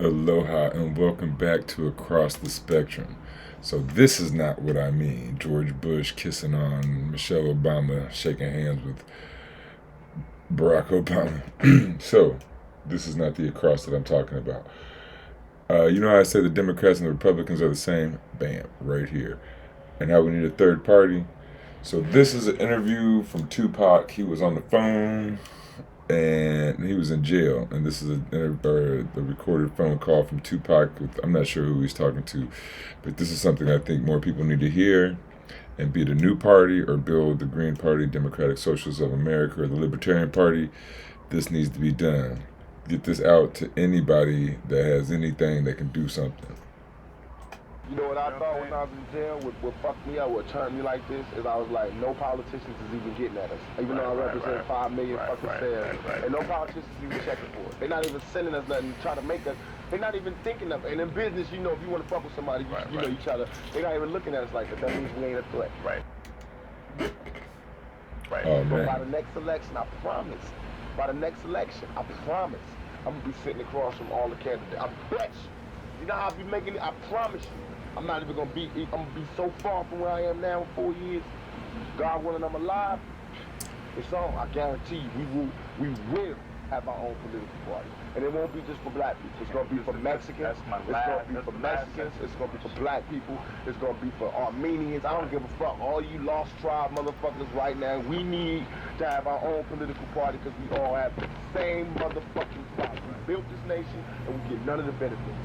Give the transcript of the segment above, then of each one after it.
Aloha and welcome back to Across the Spectrum. So this is not what I mean. George Bush kissing on Michelle Obama, shaking hands with Barack Obama. So this is not the across that I'm talking about. You know how I say the Democrats and the Republicans are the same? Bam, right here. And how we need a third party? So this is an interview from Tupac. He was on the phone and he was in jail. And this is a recorded phone call from Tupac. I'm not sure who he's talking to, but this is something I think more people need to hear. And be it a new party or build the Green Party, Democratic Socialists of America, or the Libertarian Party, this needs to be done. Get this out to anybody that has anything that can do something. You know what I thought when I was in jail? What fucked me up, what turned me like this, is I was like, no politicians is even getting at us. Even though I represent 5 million fucking shares. And no politicians even checking for it. They're not even sending us nothing, trying to make us, they're not even thinking of it. And in business, you know, if you want to fuck with somebody, you know each other, they're not even looking at us like that. That means we ain't a threat. Oh, But man. by the next election, I promise, I'm going to be sitting across from all the candidates. I bet you. You know how I be making it? I promise you. I'm not even gonna be. I'm gonna be so far from where I am now in 4 years. God willing, I'm alive. It's on. I guarantee you, we will have our own political party, and it won't be just for black people. It's gonna be for Mexicans. It's gonna be for Mexicans. It's gonna be for black people. It's gonna be for Armenians. I don't give a fuck. All you lost tribe motherfuckers right now. We need to have our own political party because we all have the same motherfucking problem. We built this nation, and we get none of the benefits.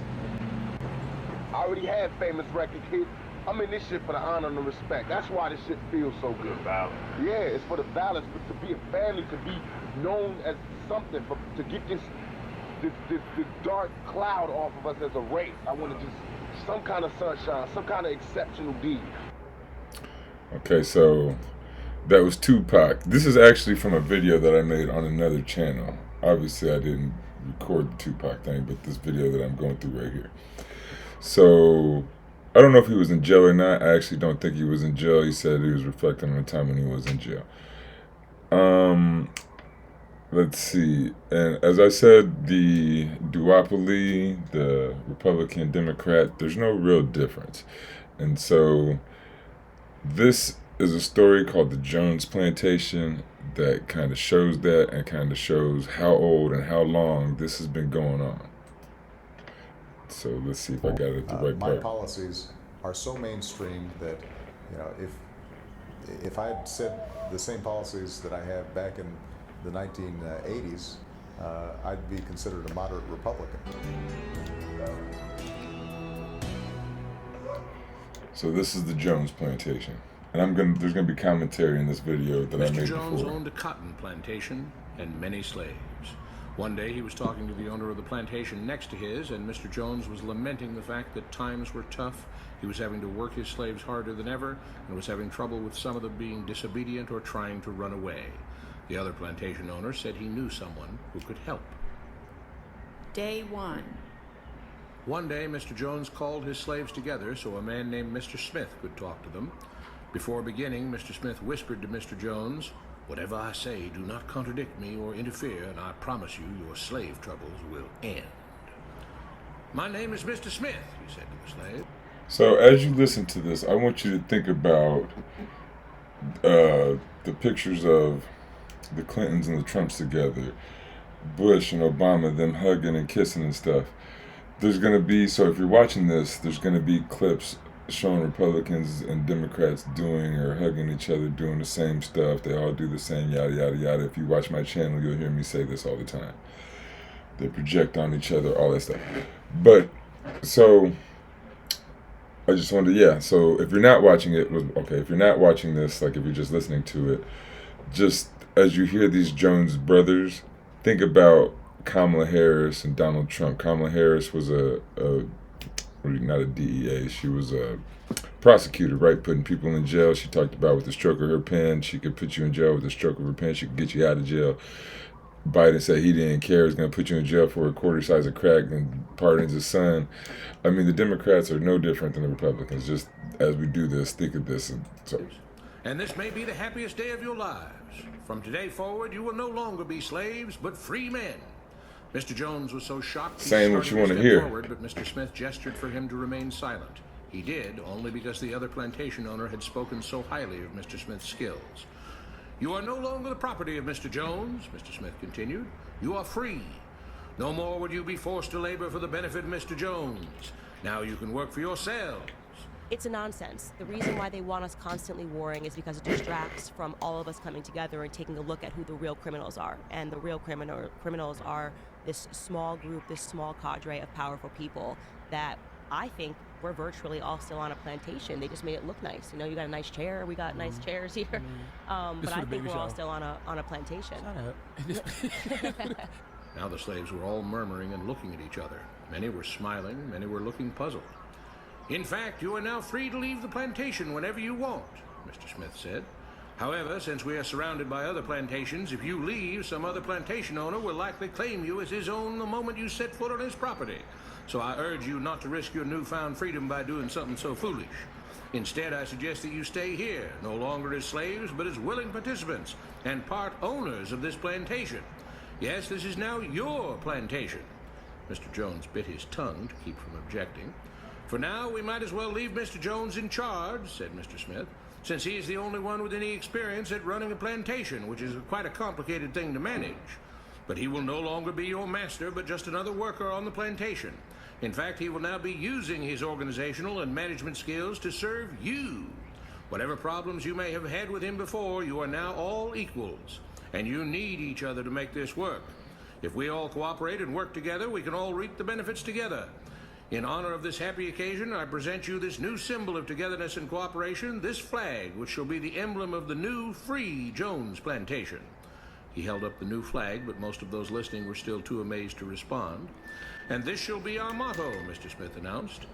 I already had famous record hits. I'm in this shit for the honor and the respect. That's why this shit feels so good. Yeah, it's for the balance, but to be a family, to be known as something, but to get this dark cloud off of us as a race. I want to just some kind of sunshine, some kind of exceptional deed. Okay, so that was Tupac. This is actually from a video that I made on another channel. Obviously, I didn't record the Tupac thing, but this video that I'm going through right here. So, I don't know if he was in jail or not. I actually don't think he was in jail. He said he was reflecting on the time when he was in jail. Let's see. And as I said, the duopoly, the Republican, Democrat, there's no real difference. And so, this is a story called the Jones Plantation that kind of shows that and kind of shows how old and how long this has been going on. So let's see if I got it at the right My part. policies are so mainstream that, you know, if I had said the same policies that I have back in the 1980s, I'd be considered a moderate Republican. So this is the Jones Plantation, and there's gonna be commentary in this video that I made Mr. Jones before. owned a cotton plantation and many slaves. One day he was talking to the owner of the plantation next to his, and Mr. Jones was lamenting the fact that times were tough. He was having to work his slaves harder than ever, and was having trouble with some of them being disobedient or trying to run away. The other plantation owner said he knew someone who could help. Day 1. One day, Mr. Jones called his slaves together so a man named Mr. Smith could talk to them. Before beginning, Mr. Smith whispered to Mr. Jones, "Whatever I say, do not contradict me or interfere, and I promise you your slave troubles will end." "My name is Mr. Smith," he said to the slave. So as you listen to this, I want you to think about the pictures of the Clintons and the Trumps together, Bush and Obama, them hugging and kissing and stuff. There's going to be, so if you're watching this, there's going to be clips showing Republicans and Democrats doing or hugging each other, doing the same stuff. They all do the same yada, yada, yada. If you watch my channel, you'll hear me say this all the time. They project on each other, all that stuff. But, so, I just wanted to, yeah, so if you're not watching it, okay, if you're not watching this, like if you're just listening to it, just as you hear these Jones brothers, think about Kamala Harris and Donald Trump. Kamala Harris was not a DEA, she was a prosecutor, right, putting people in jail. She talked about with the stroke of her pen, she could put you in jail with the stroke of her pen, she could get you out of jail. Biden said he didn't care, he was going to put you in jail for a quarter size of crack and pardons his son. I mean, the Democrats are no different than the Republicans. Just as we do this, think of this. And this may be the happiest day of your lives. From today forward, you will no longer be slaves, but free men. Mr. Jones was so shocked he Saying what started you to want to step hear. forward, but Mr. Smith gestured for him to remain silent. He did, only because the other plantation owner had spoken so highly of Mr. Smith's skills. "You are no longer the property of Mr. Jones," Mr. Smith continued. "You are free. No more would you be forced to labor for the benefit of Mr. Jones. Now you can work for yourselves." It's a nonsense. The reason why they want us constantly warring is because it distracts from all of us coming together and taking a look at who the real criminals are. And the real criminals are this small group, this small cadre of powerful people that I think we're virtually all still on a plantation. They just made it look nice. You know, you got a nice chair, we got nice chairs here. But I think we're all still on a plantation. Now the slaves were all murmuring and looking at each other. Many were smiling, many were looking puzzled. "In fact, you are now free to leave the plantation whenever you want," Mr. Smith said. "However, since we are surrounded by other plantations, if you leave, some other plantation owner will likely claim you as his own the moment you set foot on his property. So I urge you not to risk your newfound freedom by doing something so foolish. Instead, I suggest that you stay here, no longer as slaves, but as willing participants and part owners of this plantation. Yes, this is now your plantation." Mr. Jones bit his tongue to keep from objecting. "For now, we might as well leave Mr. Jones in charge," said Mr. Smith, "since he is the only one with any experience at running a plantation, which is quite a complicated thing to manage. But he will no longer be your master, but just another worker on the plantation. In fact, he will now be using his organizational and management skills to serve you. Whatever problems you may have had with him before, you are now all equals, and you need each other to make this work. If we all cooperate and work together, we can all reap the benefits together. In honor of this happy occasion, I present you this new symbol of togetherness and cooperation, this flag, which shall be the emblem of the new, free Jones Plantation." He held up the new flag, but most of those listening were still too amazed to respond. "And this shall be our motto," Mr. Smith announced.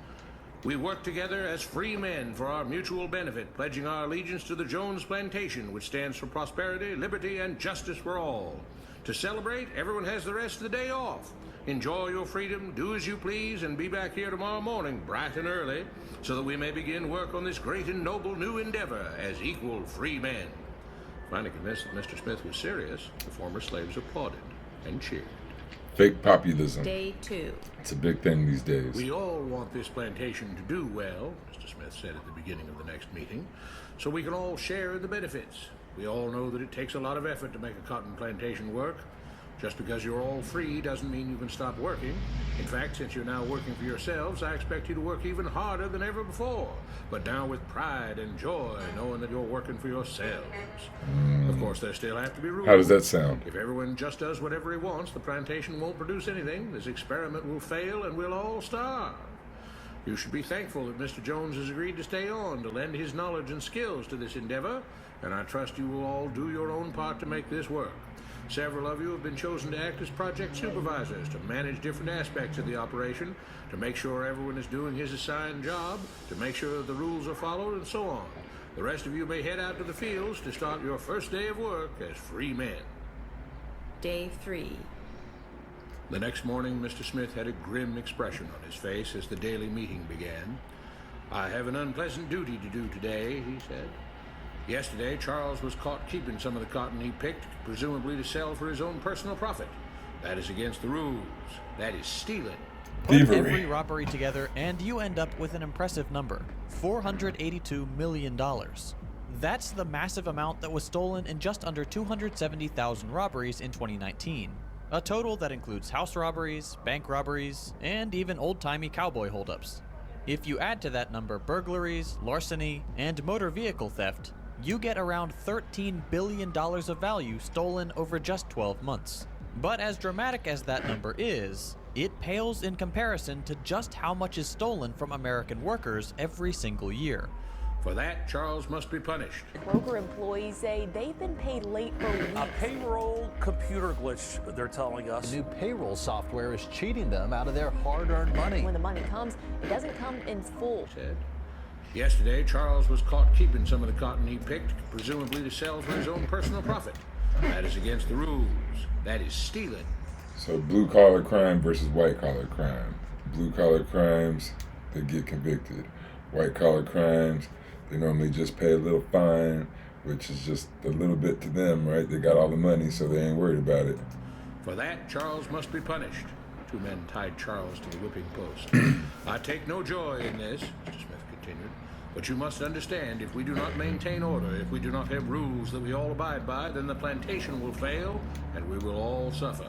"We work together as free men for our mutual benefit, pledging our allegiance to the Jones Plantation, which stands for prosperity, liberty, and justice for all. To celebrate, everyone has the rest of the day off. Enjoy your freedom, do as you please, and be back here tomorrow morning, bright and early, so that we may begin work on this great and noble new endeavor as equal free men." Finally convinced that Mr. Smith was serious, the former slaves applauded and cheered. Fake populism. Day 2. It's a big thing these days. "We all want this plantation to do well," Mr. Smith said at the beginning of the next meeting, "so we can all share in the benefits. We all know that it takes a lot of effort to make a cotton plantation work. Just because you're all free doesn't mean you can stop working. In fact, since you're now working for yourselves, I expect you to work even harder than ever before, but now with pride and joy, knowing that you're working for yourselves. Of course, there still have to be rules. How does that sound? If everyone just does whatever he wants, the plantation won't produce anything. This experiment will fail and we'll all starve. You should be thankful that Mr. Jones has agreed to stay on to lend his knowledge and skills to this endeavor, and I trust you will all do your own part to make this work. Several of you have been chosen to act as project supervisors to manage different aspects of the operation, to make sure everyone is doing his assigned job, to make sure that the rules are followed, and so on. The rest of you may head out to the fields to start your first day of work as free men." Day 3. The next morning, Mr. Smith had a grim expression on his face as the daily meeting began. "I have an unpleasant duty to do today," he said. "Yesterday, Charles was caught keeping some of the cotton he picked, presumably to sell for his own personal profit. That is against the rules. That is stealing." Put Thievery. every robbery together and you end up with an impressive number, $482 million. That's the massive amount that was stolen in just under 270,000 robberies in 2019. A total that includes house robberies, bank robberies, and even old-timey cowboy holdups. If you add to that number burglaries, larceny, and motor vehicle theft, you get around $13 billion of value stolen over just 12 months. But as dramatic as that number is, it pales in comparison to just how much is stolen from American workers every single year. For that, Charles must be punished. Broker employees say they've been paid late for weeks. A payroll computer glitch, they're telling us. New payroll software is cheating them out of their hard-earned money. When the money comes, it doesn't come in full. Said. Yesterday, Charles was caught keeping some of the cotton he picked, presumably to sell for his own personal profit. That is against the rules. That is stealing. So blue-collar crime versus white-collar crime. Blue-collar crimes, they get convicted. White-collar crimes, they normally just pay a little fine, which is just a little bit to them, right? They got all the money, so they ain't worried about it. For that, Charles must be punished. Two men tied Charles to the whipping post. I take no joy in this, Mr. Smith continued, but you must understand, if we do not maintain order, if we do not have rules that we all abide by, then the plantation will fail, and we will all suffer.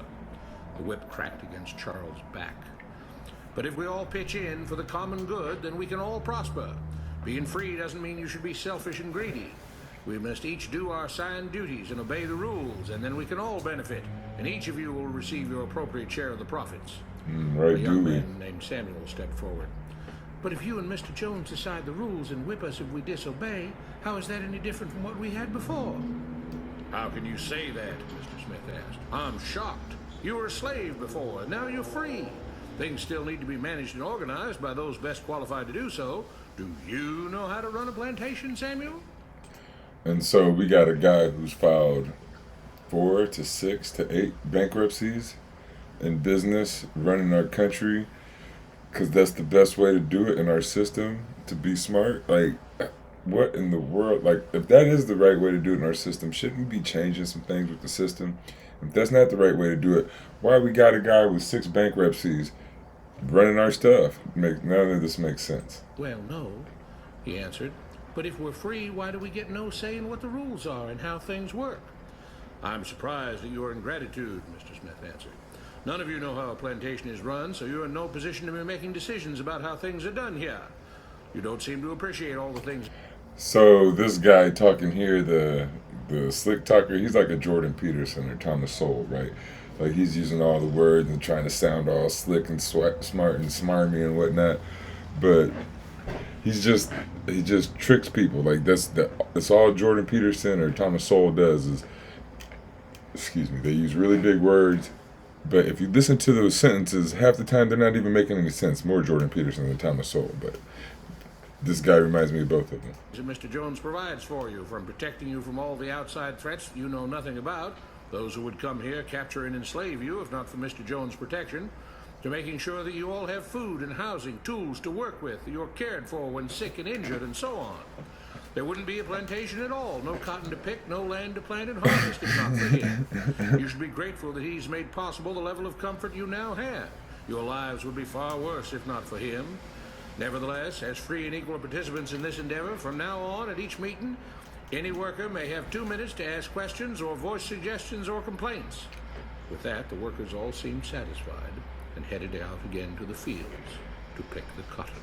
The whip cracked against Charles' back. But if we all pitch in for the common good, then we can all prosper. Being free doesn't mean you should be selfish and greedy. We must each do our assigned duties and obey the rules, and then we can all benefit, and each of you will receive your appropriate share of the profits. Right, A young man named Samuel stepped forward. But if you and Mr. Jones decide the rules and whip us if we disobey, how is that any different from what we had before? How can you say that? Mr. Smith asked. I'm shocked. You were a slave before, and now you're free. Things still need to be managed and organized by those best qualified to do so. Do you know how to run a plantation, Samuel? And so we got a guy who's filed 4 to 6 to 8 bankruptcies in business, running our country, because that's the best way to do it in our system, to be smart. Like, what in the world? Like, if that is the right way to do it in our system, shouldn't we be changing some things with the system? If that's not the right way to do it, why we got a guy with 6 bankruptcies running our stuff? None of this makes sense. Well, no, he answered. But if we're free, why do we get no say in what the rules are and how things work? I'm surprised at your ingratitude, Mr. Smith answered. None of you know how a plantation is run, so you're in no position to be making decisions about how things are done here. You don't seem to appreciate all the things. So this guy talking here, the slick talker, he's like a Jordan Peterson or Thomas Sowell, right? Like, he's using all the words and trying to sound all slick and smart and smarmy and whatnot, but he just tricks people. Like, that's all Jordan Peterson or Thomas Sowell does is, they use really big words, but if you listen to those sentences, half the time they're not even making any sense. More Jordan Peterson than Thomas Sowell, but this guy reminds me of both of them. Mr. Jones provides for you, from protecting you from all the outside threats you know nothing about, those who would come here, capture and enslave you if not for Mr. Jones' protection, to making sure that you all have food and housing, tools to work with, that you're cared for when sick and injured, and so on. There wouldn't be a plantation at all, no cotton to pick, no land to plant and harvest if not for him. You should be grateful that he's made possible the level of comfort you now have. Your lives would be far worse if not for him. Nevertheless, as free and equal participants in this endeavor, from now on at each meeting, any worker may have 2 minutes to ask questions or voice suggestions or complaints. With that, the workers all seemed satisfied and headed out again to the fields to pick the cotton.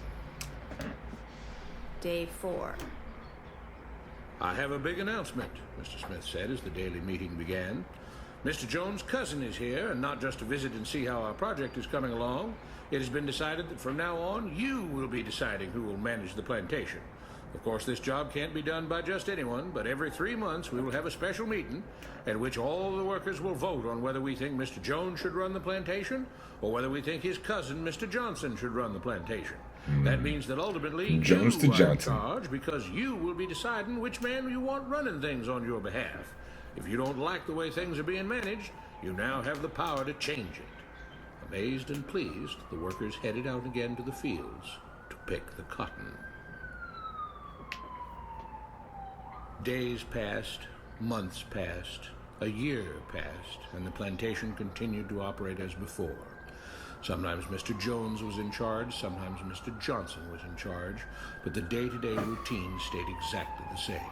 Day 4. I have a big announcement, Mr. Smith said as the daily meeting began. Mr. Jones' cousin is here, and not just to visit and see how our project is coming along. It has been decided that from now on, you will be deciding who will manage the plantation. Of course, this job can't be done by just anyone, but every 3 months we will have a special meeting at which all the workers will vote on whether we think Mr. Jones should run the plantation or whether we think his cousin, Mr. Johnson, should run the plantation. That means that ultimately Jones to you are in Johnson. charge, because you will be deciding which man you want running things on your behalf. If you don't like the way things are being managed, you now have the power to change it. Amazed and pleased, the workers headed out again to the fields to pick the cotton. Days passed, months passed, a year passed, and the plantation continued to operate as before. Sometimes Mr. Jones was in charge, sometimes Mr. Johnson was in charge, but the day-to-day routine stayed exactly the same.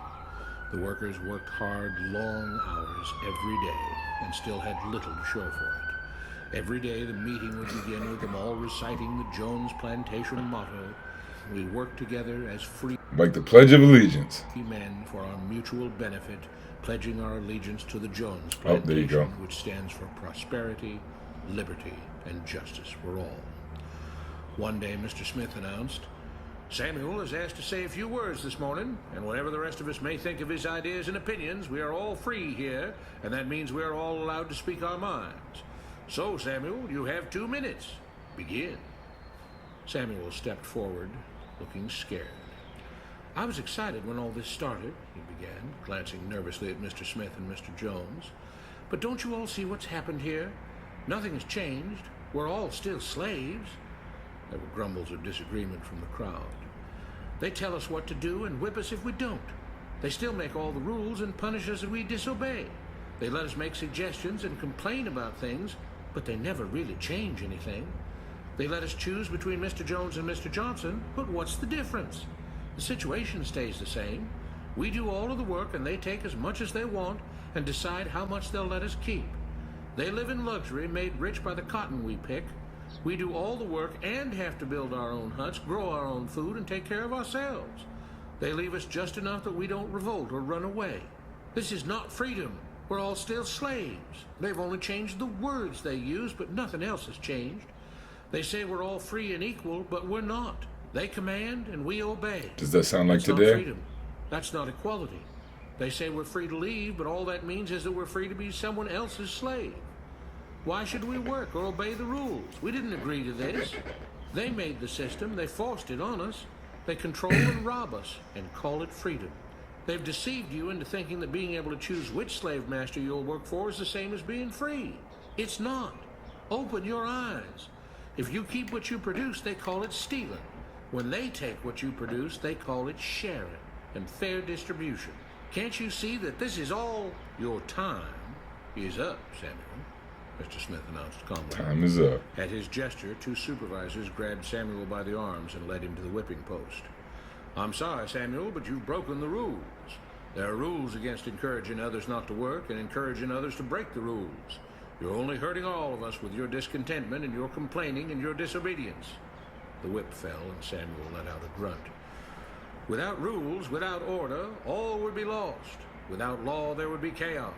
The workers worked hard, long hours every day, and still had little to show for it. Every day the meeting would begin with them all reciting the Jones Plantation motto: we work together as free, Like the Pledge of Allegiance. men for our mutual benefit, pledging our allegiance to the Jones Oh, Plantation, there you go. which stands for prosperity, liberty, and justice for all. One day, Mr. Smith announced, Samuel is asked to say a few words this morning, and whatever the rest of us may think of his ideas and opinions, we are all free here, and that means we are all allowed to speak our minds. So, Samuel, you have 2 minutes. Begin. Samuel stepped forward, looking scared. I was excited when all this started, he began, glancing nervously at Mr. Smith and Mr. Jones. But don't you all see what's happened here? Nothing has changed. We're all still slaves. There were grumbles of disagreement from the crowd. They tell us what to do and whip us if we don't. They still make all the rules and punish us if we disobey. They let us make suggestions and complain about things, but they never really change anything. They let us choose between Mr. Jones and Mr. Johnson, but what's the difference? The situation stays the same. We do all of the work and they take as much as they want and decide how much they'll let us keep. They live in luxury, made rich by the cotton we pick. We do all the work and have to build our own huts, grow our own food, and take care of ourselves. They leave us just enough that we don't revolt or run away. This is not freedom. We're all still slaves. They've only changed the words they use, but nothing else has changed. They say we're all free and equal, but we're not. They command and we obey. Does that sound like That's today? not freedom. That's not equality. They say we're free to leave, but all that means is that we're free to be someone else's slave. Why should we work or obey the rules? We didn't agree to this. They made the system. They forced it on us. They control and rob us and call it freedom. They've deceived you into thinking that being able to choose which slave master you'll work for is the same as being free. It's not. Open your eyes. If you keep what you produce, they call it stealing. When they take what you produce, they call it sharing and fair distribution. Can't you see that this is all your time is up, Samuel? Mr. Smith announced calmly. Time is up. At his gesture, two supervisors grabbed Samuel by the arms and led him to the whipping post. I'm sorry, Samuel, but you've broken the rules. There are rules against encouraging others not to work and encouraging others to break the rules. You're only hurting all of us with your discontentment and your complaining and your disobedience. The whip fell and Samuel let out a grunt. Without rules, without order, all would be lost. Without law, there would be chaos.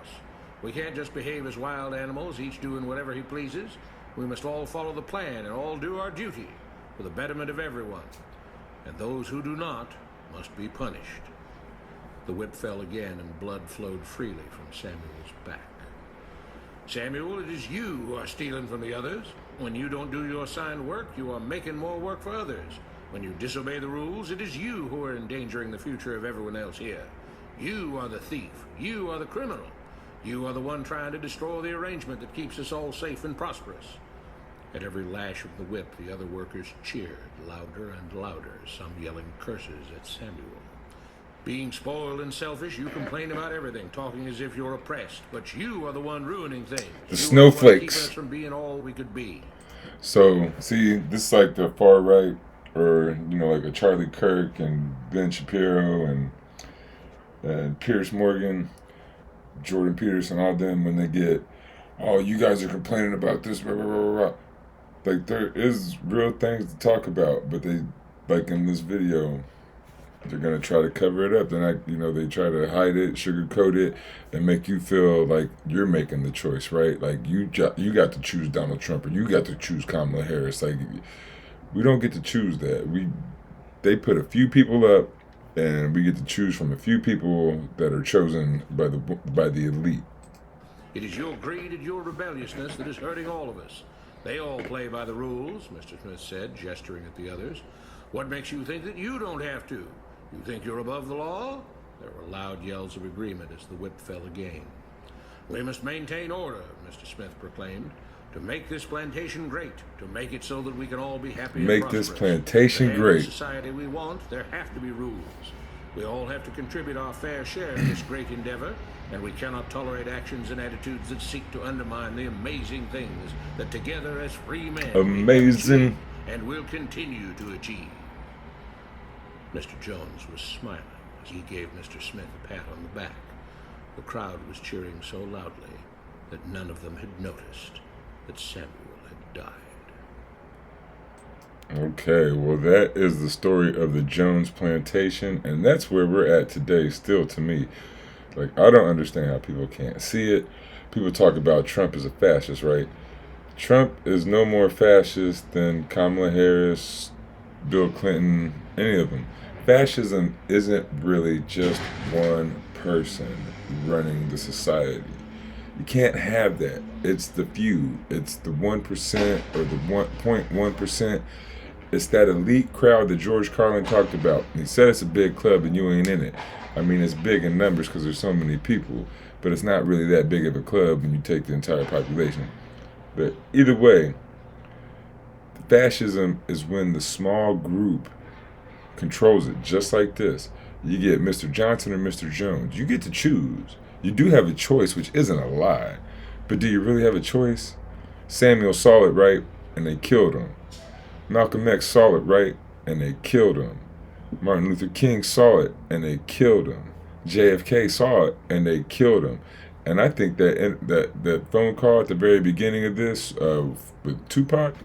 We can't just behave as wild animals, each doing whatever he pleases. We must all follow the plan and all do our duty for the betterment of everyone. And those who do not must be punished. The whip fell again and blood flowed freely from Samuel's back. Samuel, it is you who are stealing from the others. When you don't do your assigned work, you are making more work for others. When you disobey the rules, it is you who are endangering the future of everyone else here. You are the thief. You are the criminal. You are the one trying to destroy the arrangement that keeps us all safe and prosperous. At every lash of the whip, the other workers cheered, louder and louder, some yelling curses at Samuel. Being spoiled and selfish, you complain about everything, talking as if you're oppressed. But you are the one ruining things. The snowflakes. Keeping us from being all we could be. So, see, this is like the far right, or, like a Charlie Kirk and Ben Shapiro and Pierce Morgan, Jordan Peterson, all them, when they get, oh, you guys are complaining about this, blah, blah, blah, blah, blah. Like, there is real things to talk about, but they, like in this video, they're going to try to cover it up. They're not, they try to hide it, sugarcoat it, and make you feel like you're making the choice, right? Like, you got to choose Donald Trump, or you got to choose Kamala Harris. Like, we don't get to choose that. They put a few people up, and we get to choose from a few people that are chosen by the elite. It is your greed and your rebelliousness that is hurting all of us. They all play by the rules, Mr. Smith said, gesturing at the others. What makes you think that you don't have to? You think you're above the law? There were loud yells of agreement as the whip fell again. We must maintain order, Mr. Smith proclaimed, to make this plantation great, to make it so that we can all be happy and prosperous. Make this plantation great. great. The society we want, there have to be rules. We all have to contribute our fair share in this great endeavor, and we cannot tolerate actions and attitudes that seek to undermine the amazing things that together as free men amazing and will continue to achieve. Mr. Jones was smiling as he gave Mr. Smith a pat on the back. The crowd was cheering so loudly that none of them had noticed that Samuel had died. Okay, well, that is the story of the Jones Plantation, and that's where we're at today still, to me. Like, I don't understand how people can't see it. People talk about Trump as a fascist, right? Trump is no more fascist than Kamala Harris, Bill Clinton, any of them. Fascism isn't really just one person running the society. You can't have that. It's the few. It's the 1% or the 1.1%. It's that elite crowd that George Carlin talked about. He said it's a big club and you ain't in it. I mean, it's big in numbers because there's so many people, but it's not really that big of a club when you take the entire population. But either way, fascism is when the small group controls it, just like this. You get Mr. Johnson or Mr. Jones. You get to choose. You do have a choice, which isn't a lie. But do you really have a choice? Samuel saw it right, and they killed him. Malcolm X saw it right, and they killed him. Martin Luther King saw it, and they killed him. JFK saw it, and they killed him. And I think that phone call at the very beginning of this with Tupac,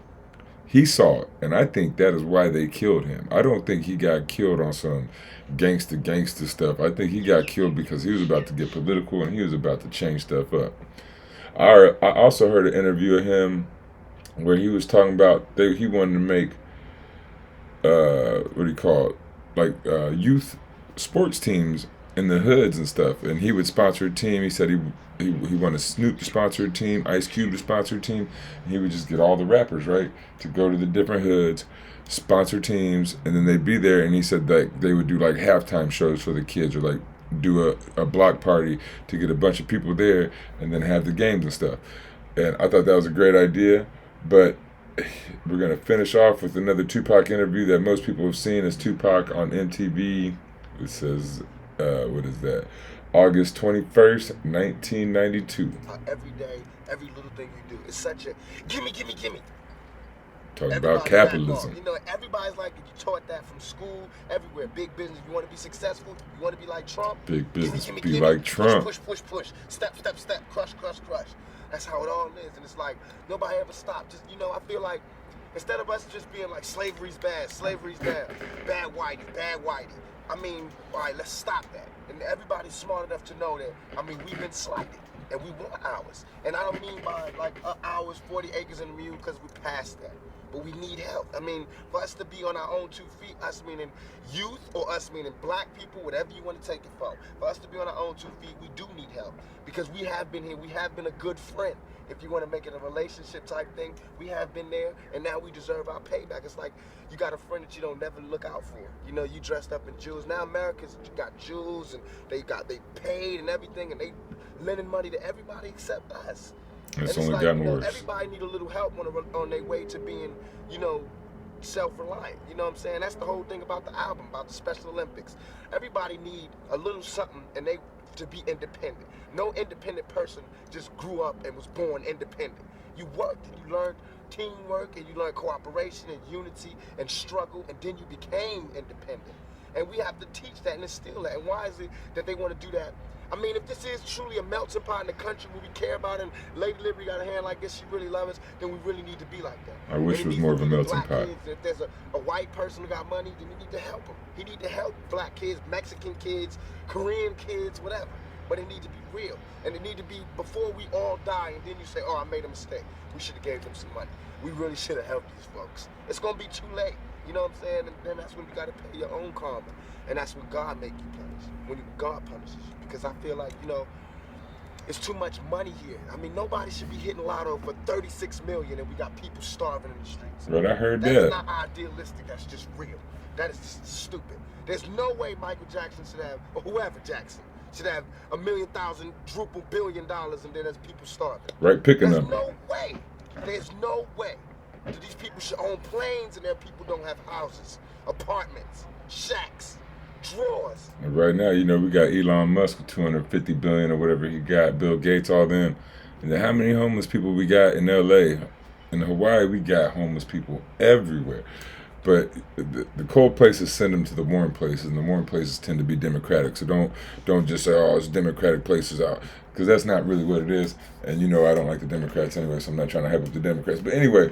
he saw it, and I think that is why they killed him. I don't think he got killed on some gangster stuff. I think he got killed because he was about to get political and he was about to change stuff up. I also heard an interview of him where he was talking about he wanted to make what do you call it, like youth sports teams in the hoods and stuff, and he would sponsor a team. He said he wanted Snoop to sponsor a team, Ice Cube to sponsor a team, and he would just get all the rappers, right, to go to the different hoods, sponsor teams, and then they'd be there, and he said that they would do like halftime shows for the kids, or like do a block party to get a bunch of people there and then have the games and stuff. And I thought that was a great idea, but we're going to finish off with another Tupac interview that most people have seen. Is Tupac on MTV. It says, what is that? August 21st, 1992. Every day, every little thing you do. It's such a gimme. Talking Everybody's about capitalism. You know, everybody's like, you taught that from school, everywhere. Big business, you want to be successful, you want to be like Trump. Big business, gimme, be like Trump. Push. Step, crush. That's how it all is. And it's like, nobody ever stopped. Just, you know, I feel like, instead of us just being like, slavery's bad, bad whitey. I mean, all right, let's stop that. And everybody's smart enough to know that, I mean, we've been slighted. And we want ours. And I don't mean by like ours, 40 acres in the mule, because we passed that. But we need help. I mean, for us to be on our own 2 feet, us meaning youth, or us meaning black people, whatever you want to take it for us to be on our own 2 feet, we do need help. Because we have been here, we have been a good friend. If you want to make it a relationship type thing, we have been there, and now we deserve our payback. It's like you got a friend that you don't never look out for. You know, you dressed up in jewels. Now Americans got jewels, and they paid and everything, and they lending money to everybody except us. It's only like, gotten worse. Everybody need a little help on their way to being, you know, self-reliant. You know what I'm saying? That's the whole thing about the album, about the Special Olympics. Everybody need a little something, and they to be independent. No independent person just grew up and was born independent. You worked and you learned teamwork, and you learned cooperation and unity and struggle, and then you became independent. And we have to teach that and instill that. And why is it that they want to do that? I mean, if this is truly a melting pot in the country where we care about it, and Lady Liberty got a hand like this, she really loves us, then we really need to be like that. I wish it was more of a melting pot. Kids, if there's a white person who got money, then we need to help him. He need to help black kids, Mexican kids, Korean kids, whatever. But it need to be real. And it need to be before we all die, and then you say, oh, I made a mistake. We should have gave them some money. We really should have helped these folks. It's going to be too late. You know what I'm saying? And then that's when you got to pay your own karma. And that's when God make you punish. When God punishes you. Because I feel like, you know, it's too much money here. I mean, nobody should be hitting lotto for $36 million, and we got people starving in the streets. Right, I heard that. That's not idealistic. That's just real. That is just stupid. There's no way Michael Jackson should have, or whoever Jackson, should have $1,000,000 billion, and then there's people starving. Right, pick a number. There's no way. There's no way that these people should own planes, and their people don't have houses, apartments, shacks, drawers. And right now, you know, we got Elon Musk with $250 billion or whatever he got, Bill Gates, all them. And then how many homeless people we got in LA? In Hawaii, we got homeless people everywhere. But the cold places send them to the warm places, and the warm places tend to be Democratic. So don't just say, oh, it's Democratic places out, because that's not really what it is. And you know I don't like the Democrats anyway, so I'm not trying to hype up the Democrats. But anyway,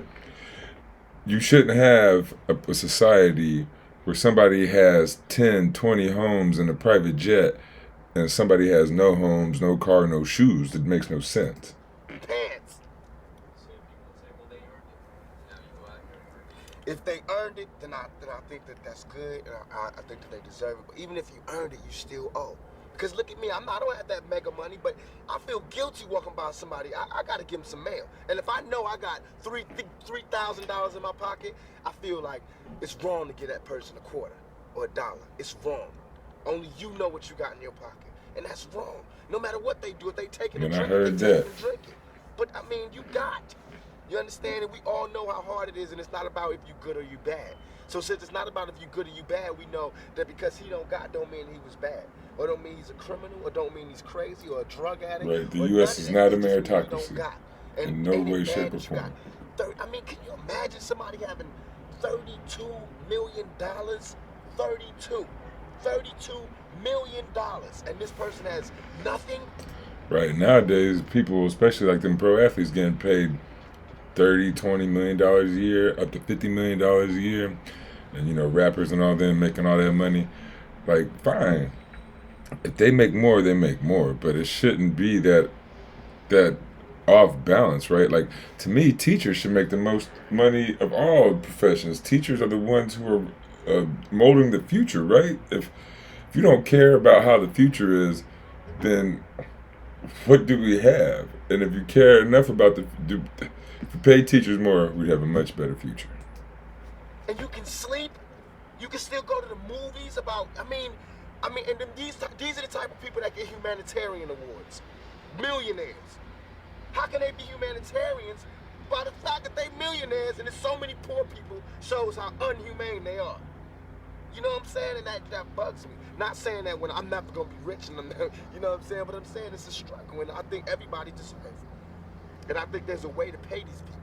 you shouldn't have a society where somebody has 10, 20 homes and a private jet, and somebody has no homes, no car, no shoes. It makes no sense. Pants. If they earned it, then I think that's good, and I think that they deserve it. But even if you earned it, you still owe. Because look at me, I don't have that mega money, but I feel guilty walking by somebody. I got to give them some mail. And if I know I got $3,000 in my pocket, I feel like it's wrong to give that person a quarter or $1. It's wrong. Only you know what you got in your pocket. And that's wrong. No matter what they do, if they take it and drink it, they take it and drink it. But I mean, you got. You understand? And we all know how hard it is, and it's not about if you good or you bad. So since it's not about if you good or you bad, we know that because he don't got don't mean he was bad. Or don't mean he's a criminal, or don't mean he's crazy, or a drug addict. Right, the U.S. is not a meritocracy. In no way, shape, or form. I mean, can you imagine somebody having $32 million? $32 million. And this person has nothing? Right, nowadays, people, especially like them pro athletes, getting paid $30, $20 million a year, up to $50 million a year. And, you know, rappers and all them making all that money. Like, fine. If they make more, they make more. But it shouldn't be that off balance, right? Like, to me, teachers should make the most money of all professions. Teachers are the ones who are molding the future, right? If you don't care about how the future is, then what do we have? And if you care enough about if you pay teachers more, we'd have a much better future. And you can sleep. You can still go to the movies about. I mean, and then these are the type of people that get humanitarian awards, millionaires. How can they be humanitarians? By the fact that they millionaires and there's so many poor people shows how unhumane they are. You know what I'm saying? And that bugs me. Not saying that when I'm never gonna be rich and I'm never, you know what I'm saying? But I'm saying it's a struggle, and I think everybody deserves it. And I think there's a way to pay these people.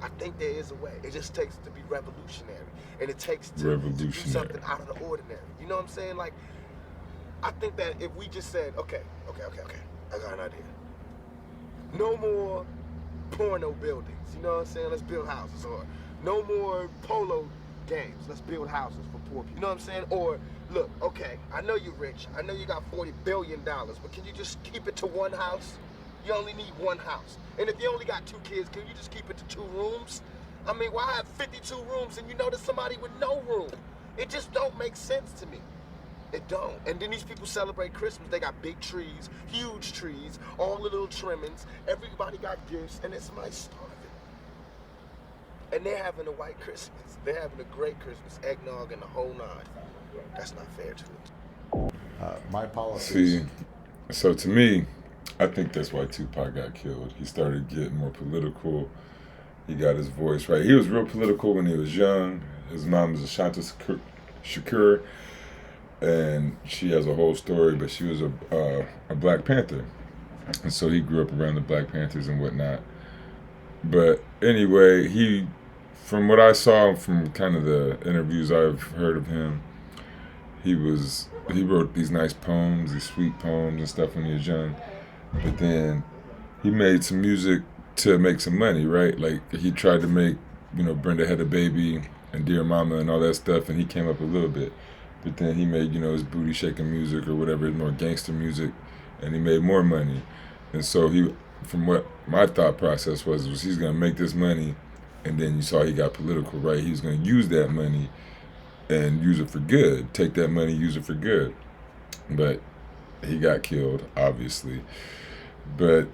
I think there is a way. It just takes to be revolutionary, and it takes to do something out of the ordinary. You know what I'm saying? Like, I think that if we just said, okay, I got an idea. No more porno buildings, you know what I'm saying? Let's build houses. Or no more polo games. Let's build houses for poor people. You know what I'm saying? Or, look, okay, I know you're rich. I know you got $40 billion, but can you just keep it to one house? You only need one house. And if you only got 2 kids, can you just keep it to 2 rooms? I mean, why have 52 rooms and you know there's somebody with no room? It just don't make sense to me. It don't. And then these people celebrate Christmas. They got big trees, huge trees, all the little trimmings. Everybody got gifts, and it's somebody starving. And they're having a white Christmas. They're having a great Christmas, eggnog and the whole nine. That's not fair to them. My policies. See, so to me, I think that's why Tupac got killed. He started getting more political. He got his voice right. He was real political when he was young. His mom was Ashanti Shakur. And she has a whole story, but she was a Black Panther. And so he grew up around the Black Panthers and whatnot. But anyway, from what I saw from kind of the interviews I've heard of him, he wrote these nice poems, these sweet poems and stuff when he was young. But then he made some music to make some money, right? Like, he tried to make, you know, Brenda Had a Baby and Dear Mama and all that stuff, and he came up a little bit. But then he made, you know, his booty shaking music or whatever, more gangster music, and he made more money. And so from what my thought process was he's gonna make this money, and then you saw he got political, right? He was gonna use that money and use it for good. Take that money, use it for good. But he got killed, obviously. But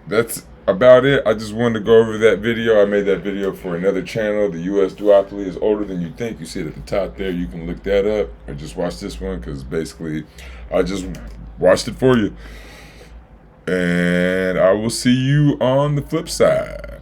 that's about it. I just wanted to go over that video. I made that video for another channel. The U.S. duopoly is older than you think. You see it at the top there. You can look that up or just watch this one, because basically I just watched it for you. And I will see you on the flip side.